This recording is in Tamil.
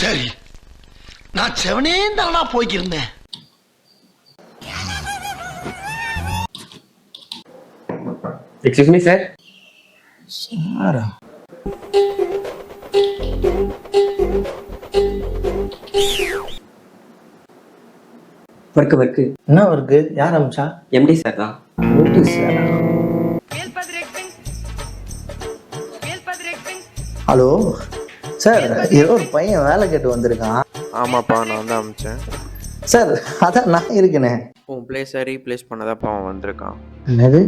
சரி, நான் செவனே தானா போய்க்கிருந்தேன். Excuse me sir. சாரா ஒர்க்கு என்ன ஒர்க்கு? யார் அமிச்சா? எம்டி சார் தான். எப்படி சாரா? ஹலோ சார், ஏதோ ஒரு பையன் வேலை கேட்டு வந்திருக்கான். ஆமாப்பா, நான் தான் அமிச்சேன். சார் அதான் நான் இருக்கேனே. உன் பிளேஸை ரீப்ளேஸ் பண்ணதாப்பா அவன் வந்திருக்கான். என்னது?